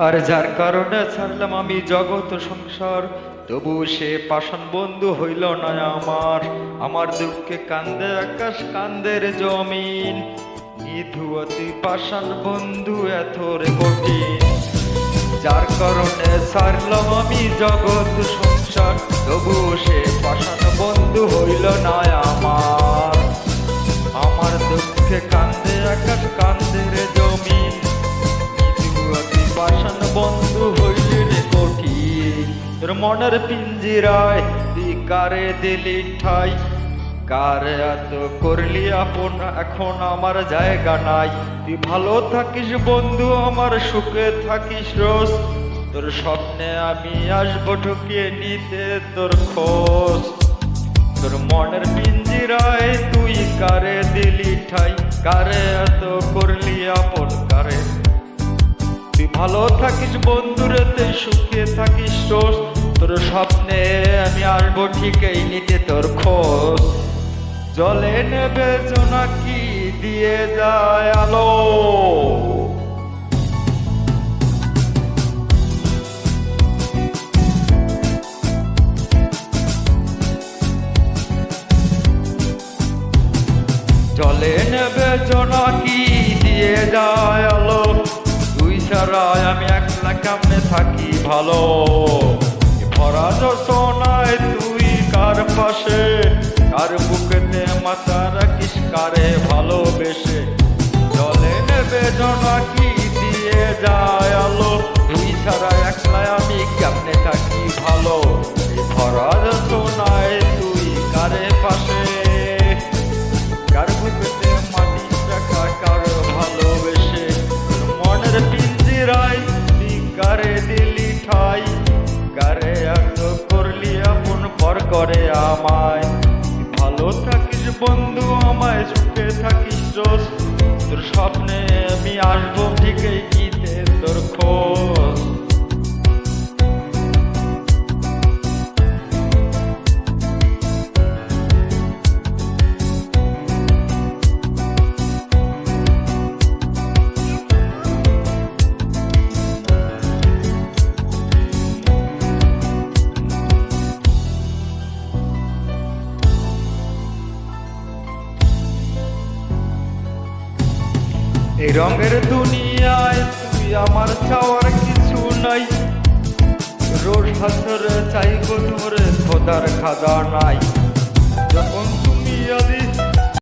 আর যার কারণে ছাড়লাম আমি জগৎ সংসার, তবু সে পাষাণ বন্ধু হইল না আমার। আমার দুঃখে কান্দে আকাশ কান্দের জমিন, নিধু অতি পাষাণ বন্ধু এত রে কঠিন। যার কারণে ছাড়লাম আমি জগৎ সংসার, তবু সে পাষাণ বন্ধু হইল না আমার। আমার দুঃখে কান্দে আকাশ কান্দের জমিন, অতি পাষাণ বন্ধু হইলে রে কঠিন। তোর মনের পিঞ্জিরায় তুই কারে দিলি ঠাই, কারে এত করলি আপন, এখন আমার জায়গা নাই। তুই ভালো থাকিস বন্ধু আমার, সুখে থাকিস রোজ, তোর স্বপ্নে আমি আসবো ঢুকিয়ে নিতে তোর খোঁজ। তোর মনের পিঞ্জিরায় তুই কারে দিলি ঠাই, কারে এত করলি আপন, কারে। তুই ভালো থাকিস বন্ধুরে, তুই সুখে থাকিস রোজ, তোর স্বপ্নে আমি আসবো ঠিকই নিতে তোর খোঁজ। জলে নেবে জোনাকি দিয়ে যায় আলো, জলে নেবে জোনাকি দিয়ে যায় আলো, তুই ছাড়া আমি একলা কেমনে থাকি ভালো। ভরা রচনায় তুই কার পাশে, কার বুকেতে মাথা রাখিস, কারে ভালোবেসে। জলে নেবে জোনাকি দিয়ে যায় আলো, তুই ছাড়া একলা আমি কেমনে থাকি ভালো। ভরা রচনায় তুই কারে পাশে, কার বুকেতে মাটি রাখা, কার ভালোবেসে। মনের পিঞ্জিরায় তুই কারে দিলি ঠাই, কারে এত করলি আপন, পর করে আমায়। ভালো থাকিস বন্ধু আমায়, সুখে থাকিস রোজ, তোর স্বপ্নে আমি আসবো ঠিকই গীতে তোর খোঁজ। এই রঙের দুনিয়ায় তুই আমার চাওয়ার কিছু নাই, রোজ হাসরে চাইব তোরে খোদার খাজা নাই। যখন তুমি আদি